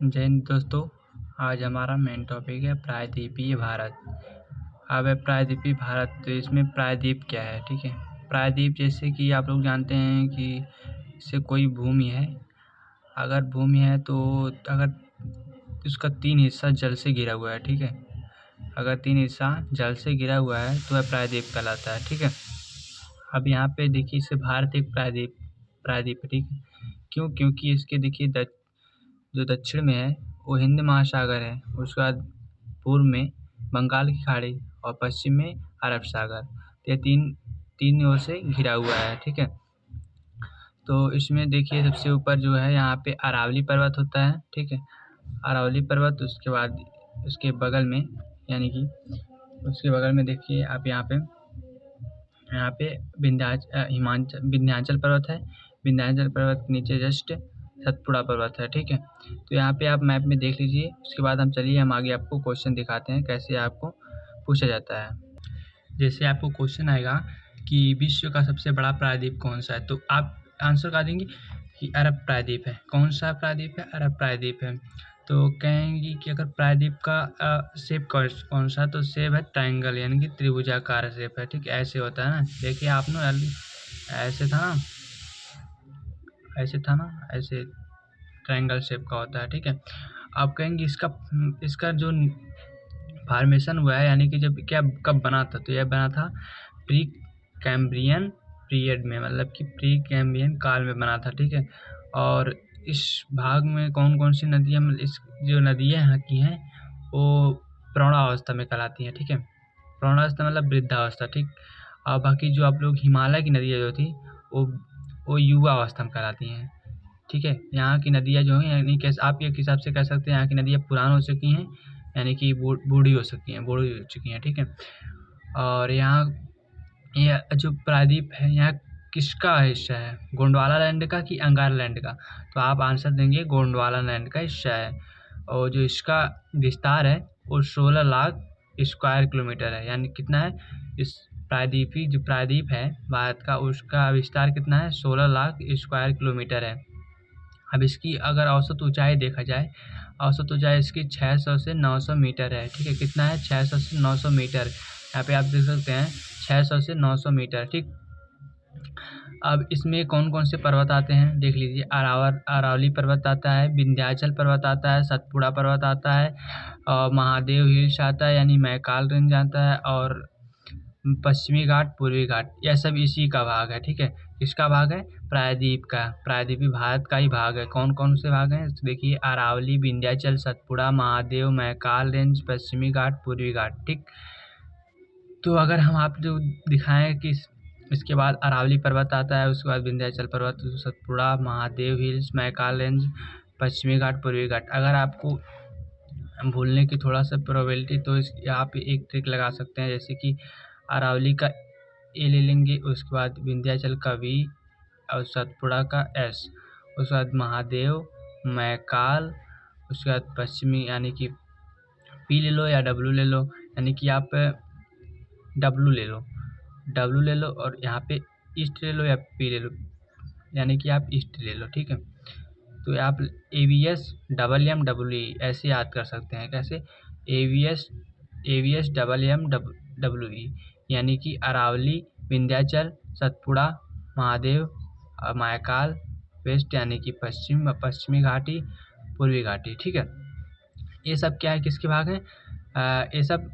जय हिंद दोस्तों। आज हमारा मेन टॉपिक है प्रायद्वीपीय भारत। अब है प्रायद्वीपीय भारत, तो इसमें प्रायद्वीप क्या है, ठीक है। प्रायद्वीप जैसे कि आप लोग जानते हैं कि इससे कोई भूमि है, अगर भूमि है तो अगर उसका 3 हिस्सा जल से घिरा हुआ है, ठीक है। अगर 3 हिस्सा जल से घिरा हुआ है तो वह प्रायद्वीप कहलाता है, ठीक है। अब यहाँ पे देखिए, इसे भारत एक प्रायद्वीप है, ठीक है। क्यों? क्योंकि इसके देखिए जो दक्षिण में है वो हिंद महासागर है, उसके बाद पूर्व में बंगाल की खाड़ी और पश्चिम में अरब सागर। तो ये तीन ओर से घिरा हुआ है, ठीक है। तो इसमें देखिए सबसे ऊपर जो है यहाँ पे अरावली पर्वत होता है, ठीक है। अरावली पर्वत, उसके बाद उसके बगल में यानी कि उसके बगल में देखिए आप यहाँ पे विंध्याचल पर्वत है। विंध्याचल पर्वत के नीचे जस्ट सतपुड़ा पर्वत है, ठीक है। तो यहाँ पे आप मैप में देख लीजिए। उसके बाद हम आगे आपको क्वेश्चन दिखाते हैं कैसे आपको पूछा जाता है। जैसे आपको क्वेश्चन आएगा कि विश्व का सबसे बड़ा प्रायद्वीप कौन सा है, तो आप आंसर कर देंगे कि अरब प्रायद्वीप है। कौन सा प्रायद्वीप है? अरब प्रायद्वीप है। तो कहेंगे कि अगर प्रायद्वीप का शेप कौन सा, तो शेप है ट्रायंगल, यानी कि त्रिभुजाकार शेप है, ठीक है। ऐसे होता है ना, देखिए आप ना ऐसे था ना, ऐसे ट्रायंगल शेप का होता है, ठीक है। आप कहेंगे इसका जो फॉर्मेशन हुआ है, यानी कि जब क्या कब बना था, तो यह बना था प्री कैम्ब्रियन पीरियड में, मतलब कि प्री कैम्ब्रियन काल में बना था, ठीक है। और इस भाग में कौन कौन सी नदियाँ, मतलब इस जो नदियाँ यहाँ की हैं वो प्रौढ़ावस्था में कहलाती हैं, ठीक है। प्रौढ़ावस्था मतलब वृद्धावस्था, ठीक। और बाकी जो आप लोग हिमालय की नदियाँ जो थी वो युवा अवस्था में कहलाती हैं, ठीक है। यहाँ की नदियाँ जो हैं, यानी कैसे आप एक हिसाब से कह सकते हैं यहाँ की नदियाँ पुरान हो चुकी हैं, यानी कि बूढ़ी हो चुकी हैं, ठीक है। और यहाँ ये जो प्रायद्वीप है, यहाँ किसका हिस्सा है, गोंडवाना लैंड का कि अंगार लैंड का? तो आप आंसर देंगे गोंडवाना लैंड का हिस्सा है। और जो इसका विस्तार है वो 16 लाख स्क्वायर किलोमीटर है, यानी कितना है इस जो प्रायद्वीप है भारत का, उसका विस्तार कितना है? 16 लाख स्क्वायर किलोमीटर है। अब इसकी अगर औसत ऊंचाई देखा जाए, औसत ऊंचाई इसकी 600 से 900 मीटर है, ठीक है। कितना है? 600 से 900 मीटर। यहाँ पे आप देख सकते हैं 600 से 900 मीटर, ठीक। अब इसमें कौन कौन से पर्वत आते हैं देख लीजिए। अरावली पर्वत आता है, विंध्याचल पर्वत आता है, सतपुड़ा पर्वत आता है, और महादेव हिल्स आता है, यानी मैकाल रेंज आता है, और पश्चिमी घाट, पूर्वी घाट, यह सब इसी का भाग है, ठीक है। किसका भाग है? प्रायद्वीप का। प्रायद्वीपीय भारत का ही भाग है। कौन कौन से भाग हैं देखिए, अरावली, विंध्याचल, सतपुड़ा, महादेव, मैकाल रेंज, पश्चिमी घाट, पूर्वी घाट, ठीक। तो अगर हम आप जो दिखाएं कि इसके बाद अरावली पर्वत आता है, उसके बाद विंध्याचल पर्वत, सतपुड़ा, महादेव हिल्स, मैकाल रेंज, पश्चिमी घाट, पूर्वी घाट। अगर आपको भूलने की थोड़ा सा प्रोबेबिलिटी, तो इस यहाँ पे एक ट्रिक लगा सकते हैं, जैसे कि अरावली का ए ले लेंगे, उसके बाद विंध्याचल का वी, और सतपुड़ा का एस, उसके बाद महादेव, मैकाल, उसके बाद पश्चिमी यानी कि पी ले लो या डब्लू ले लो, यानी कि आप डब्लू ले लो, और यहाँ पे ईस्ट ले लो या पी ले लो, यानी कि आप ईस्ट ले लो, ठीक है। तो आप AVS MM ऐसे याद कर सकते हैं। कैसे? AVS MM यानी कि अरावली, विंध्याचल, सतपुड़ा, महादेव, महाकाल, वेस्ट यानी कि पश्चिमी घाटी, पूर्वी घाटी, ठीक है। ये सब क्या है, किसके भाग हैं? ये सब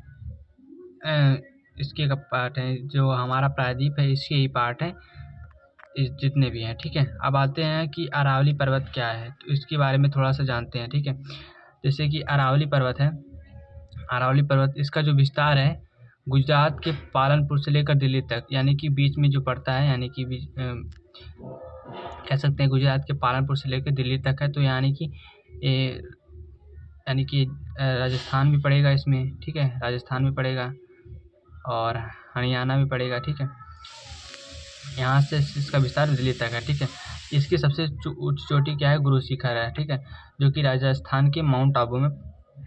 इसके का पार्ट है। जो हमारा प्रायद्वीप है इसके ही पार्ट है, जितने भी हैं, ठीक है। अब आते हैं कि अरावली पर्वत क्या है, तो इसके बारे में थोड़ा सा जानते हैं, ठीक है। जैसे कि अरावली पर्वत है, अरावली पर्वत इसका जो विस्तार है गुजरात के पालनपुर से लेकर दिल्ली तक, यानी कि बीच में जो पड़ता है, यानी कि कह सकते हैं गुजरात के पालनपुर से लेकर दिल्ली तक है। तो यानी कि राजस्थान भी पड़ेगा इसमें, ठीक है। राजस्थान भी पड़ेगा और हरियाणा भी पड़ेगा, ठीक है। यहाँ से इसका विस्तार दिल्ली तक है, ठीक है। इसकी सबसे ऊंची चोटी क्या है? गुरु शिखर है, ठीक है, जो कि राजस्थान के माउंट आबू में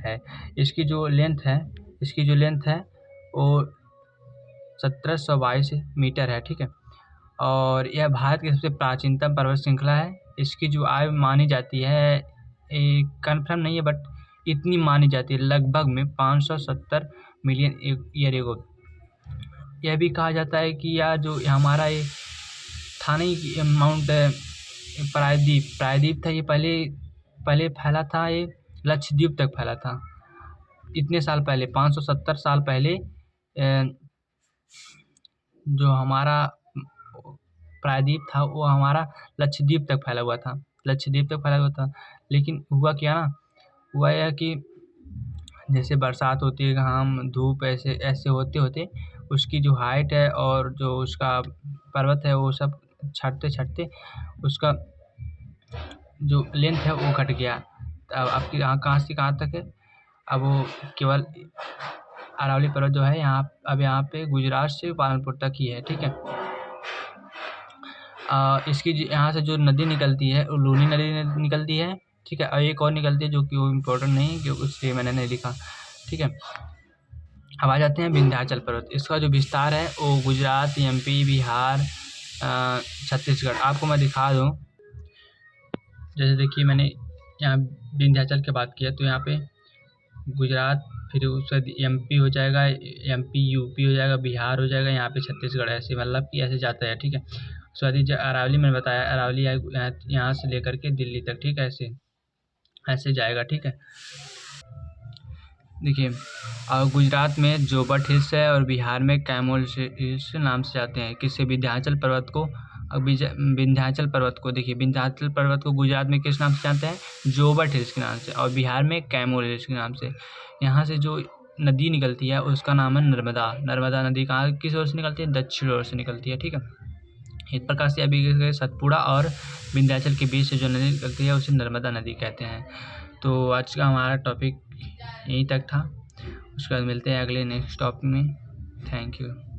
है। इसकी जो लेंथ है वो 1722 मीटर है, ठीक है। और यह भारत की सबसे प्राचीनतम पर्वत श्रृंखला है। इसकी जो आयु मानी जाती है कन्फर्म नहीं है, बट इतनी मानी जाती है, लगभग में 570 मिलियन ईयर एगो। यह भी कहा जाता है कि यह जो हमारा ये था नहीं कि माउंट प्रायद्वीप था, ये पहले फैला था, ये लक्षद्वीप तक फैला था। इतने साल पहले, 570 साल पहले जो हमारा प्रायद्वीप था वो हमारा लक्षद्वीप तक फैला हुआ था। लेकिन हुआ क्या ना, हुआ यह कि जैसे बरसात होती है, घाम धूप ऐसे ऐसे होते होते उसकी जो हाइट है और जो उसका पर्वत है वो सब छटते उसका जो लेंथ है वो घट गया। अब आपकी कहाँ से कहाँ तक है, अब वो केवल अरावली पर्वत जो है यहाँ पे गुजरात से पालनपुर तक ही है, ठीक है। इसकी यहाँ से जो नदी निकलती है वो लूनी नदी निकलती है, ठीक है। और एक और निकलती है जो कि वो इम्पोर्टेंट नहीं, क्योंकि इसलिए मैंने नहीं लिखा, ठीक है। अब आ जाते हैं विंध्याचल पर्वत। इसका जो विस्तार है वो गुजरात, MP, बिहार, छत्तीसगढ़। आपको मैं दिखा दूँ, जैसे देखिए मैंने यहाँ विंध्याचल की बात किया तो यहाँ पे गुजरात, फिर उसके बाद MP हो जाएगा, MP UP हो जाएगा, बिहार हो जाएगा, यहाँ पे छत्तीसगढ़, ऐसे मतलब कि ऐसे जाता है, ठीक है। उसके बाद जो अरावली मैंने बताया, अरावली यहाँ से लेकर के दिल्ली तक, ठीक है, ऐसे जाएगा, ठीक है। देखिए, और गुजरात में जोबट हिल्स है और बिहार में कैमोल हिल्स नाम से जाते हैं। किससे? विंध्याचल पर्वत को। विंध्याचल पर्वत को देखिए, विंध्याचल पर्वत को गुजरात में किस नाम से जानते हैं? जोबट हिल्स के नाम से, और बिहार में कैमोल हिल्स के नाम से। यहाँ से जो नदी निकलती है उसका नाम है नर्मदा नदी। कहाँ, किस ओर से निकलती है? दक्षिण ओर से निकलती है, ठीक है। इस प्रकार से अभी सतपुड़ा और विंध्याचल के बीच से जो नदी निकलती है उसे नर्मदा नदी कहते हैं। तो आज का हमारा टॉपिक यहीं तक था। उसके बाद मिलते हैं अगले नेक्स्ट टॉपिक में। Thank you.